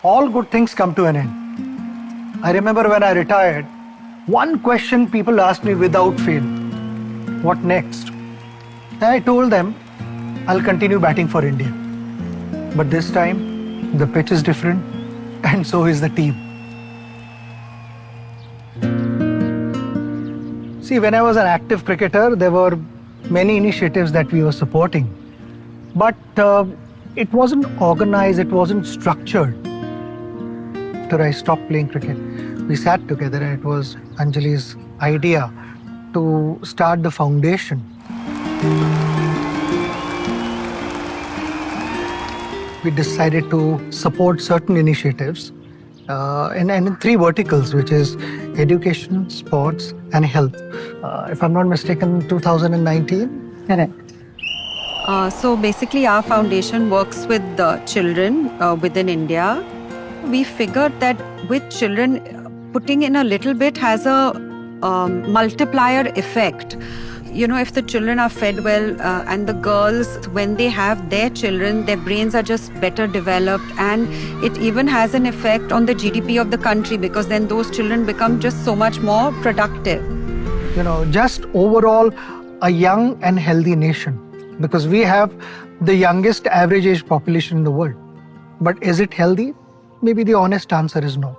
all good things come to an end. I remember when I retired, one question people asked me without fail: what next? And I told them, I'll continue batting for India. But this time, the pitch is different, and so is the team. See, when I was an active cricketer, there were many initiatives that we were supporting. But it wasn't organized, it wasn't structured. After I stopped playing cricket, we sat together and it was Anjali's idea to start the foundation. We decided to support certain initiatives in three verticals, which is education, sports, and health. If I'm not mistaken, 2019? Correct. So basically our foundation works with the children within India. We figured that with children, putting in a little bit has a multiplier effect. You know, if the children are fed well and the girls, when they have their children, their brains are just better developed, and it even has an effect on the GDP of the country, because then those children become just so much more productive. You know, just overall a young and healthy nation, because we have the youngest average age population in the world. But is it healthy? Maybe the honest answer is no.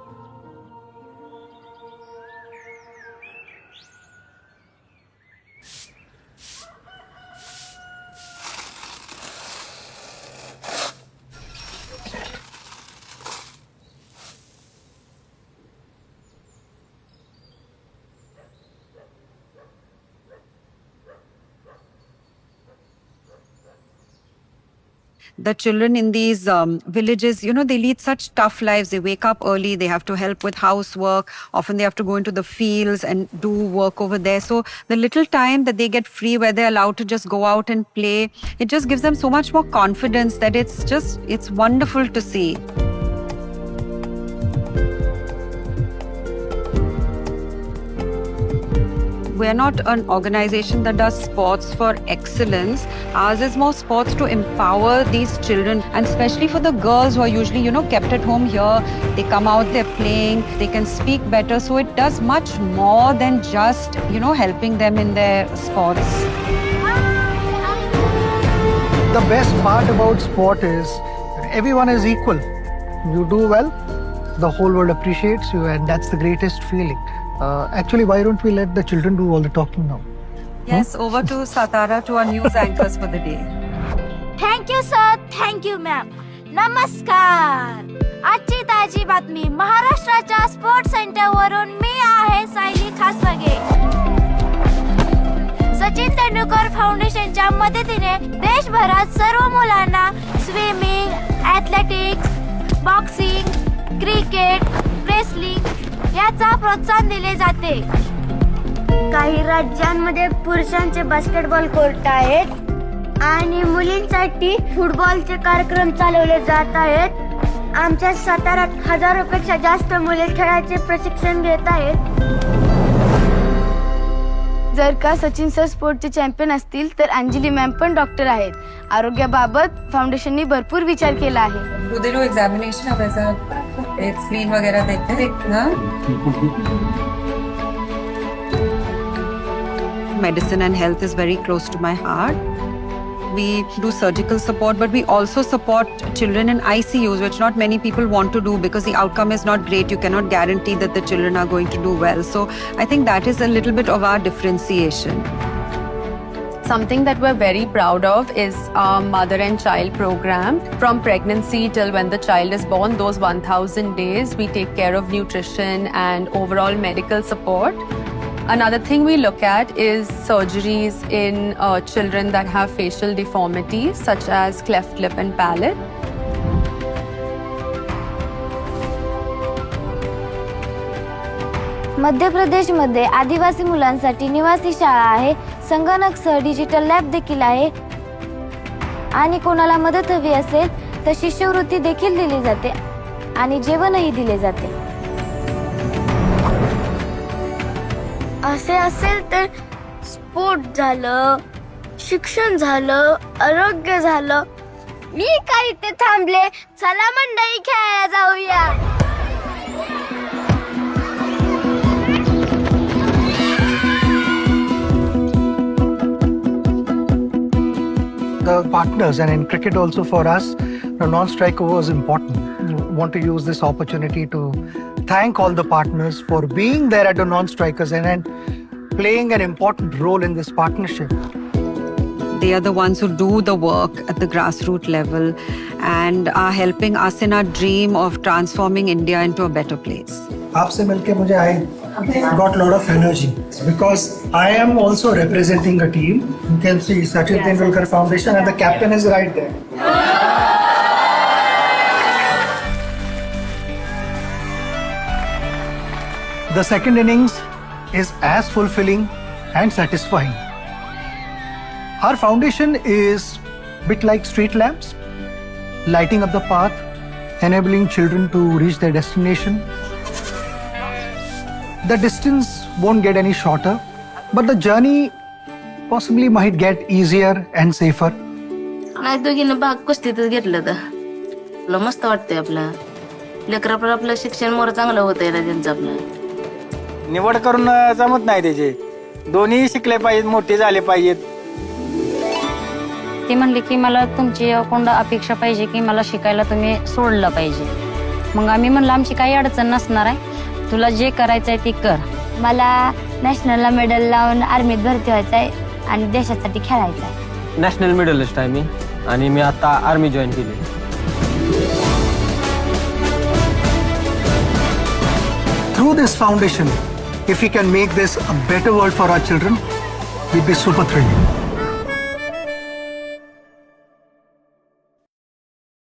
The children in these villages, you know, they lead such tough lives. They wake up early, they have to help with housework. Often they have to go into the fields and do work over there. So the little time that they get free, where they're allowed to just go out and play, it just gives them so much more confidence that it's wonderful to see. We're not an organization that does sports for excellence. Ours is more sports to empower these children, and especially for the girls who are usually, you know, kept at home here. They come out, they're playing, they can speak better. So it does much more than just, you know, helping them in their sports. The best part about sport is everyone is equal. You do well, the whole world appreciates you, and that's the greatest feeling. Actually, why don't we let the children do all the talking now? Yes, over to Satara, to our news anchors for the day. Thank you sir, thank you ma'am. नमस्कार. आजची ताजी बातमी महाराष्ट्राच्या sports centre वरून मी आहे सायली खासबगे. सचिन तेंडुलकर फाउंडेशनच्या मदतीने देशभरात सर्व मुलांना swimming, athletics, boxing, cricket, wrestling याचा प्रोत्साहन दिले जाते. काही राज्यांमध्ये पुरुषांचे बास्केटबॉल कोर्ट आहेत आणि मुलींसाठी फुटबॉलचे कार्यक्रम चालवले जात आहेत. आमच्या साताऱ्यात हजारोपेक्षा जास्त मुले खेळाचे प्रशिक्षण घेत आहेत. जर का सचिन सर स्पोर्टचे चॅम्पियन असतील तर अंजली मॅम पण डॉक्टर आहेत. आरोग्याबाबत फाउंडेशननी भरपूर विचार केला आहे. उद्या लोग एग्जामिनेशन अब ऐसा एक्सप्लेन वगैरह देते हैं ना. Medicine and health is very close to my heart. We do surgical support, but we also support children in ICUs, which not many people want to do because the outcome is not great. You cannot guarantee that the children are going to do well. So I think that is a little bit of our differentiation. Something that we're very proud of is our mother and child program. From pregnancy till when the child is born, those 1000 days, we take care of nutrition and overall medical support. Another thing we look at is surgeries in children that have facial deformities, such as cleft lip and palate. मध्य प्रदेशमध्ये आदिवासी मुलांसाठी निवासी शाळा आहे. संगणकसह digital lab देखील आहे आणि कोणाला मदत हवी असेल तर शिष्यवृत्ती देखील दिली जाते आणि जेवणही दिले जाते. असे असेल तर स्पोर्ट झालं, शिक्षण झालं, आरोग्य झालं, मी काय इथे थांबले, चला मंडळी खेळायला जाऊया. The partners, and in cricket also for us, the non-striker was important. I want to use this opportunity to thank all the partners for being there at the non-strikers and playing an important role in this partnership. They are the ones who do the work at the grassroots level and are helping us in our dream of transforming India into a better place. आपसे मिलके मुझे I got a lot of energy because I am also representing a team. You can see Sachin Tendulkar Foundation and the captain is right there. The second innings is as fulfilling and satisfying. Our foundation is a bit like street lamps, lighting up the path, enabling children to reach their destination. The distance won't get any shorter, but the journey possibly might get easier and safer. नाही दोघींना भाग कुस्तीतच घेतलं तर आपलं मस्त वाटतंय. आपलं लेकर आपलं शिक्षण मोर चांगलं होतंय ना त्यांचं. आपलं निवड करून जमत नाही त्याचे. दोन्ही शिकले पाहिजेत, मोठे झाले पाहिजेत. ती म्हणली की मला तुमची कोण अपेक्षा पाहिजे की मला शिकायला तुम्ही सोडलं पाहिजे. मग आम्ही म्हणलं आमची काही अडचण नसणार आहे, तुला जे करायचंय ते कर. मला नॅशनलला मेडल लावून आर्मीत भरती व्हायचं आहे आणि देशासाठी खेळायचं आहे. नॅशनल मेडलिस्ट आहे मी आणि मी आता आर्मी जॉईन केली. Through this foundation, if we can make this a better world for our children, we'd be super thrilled.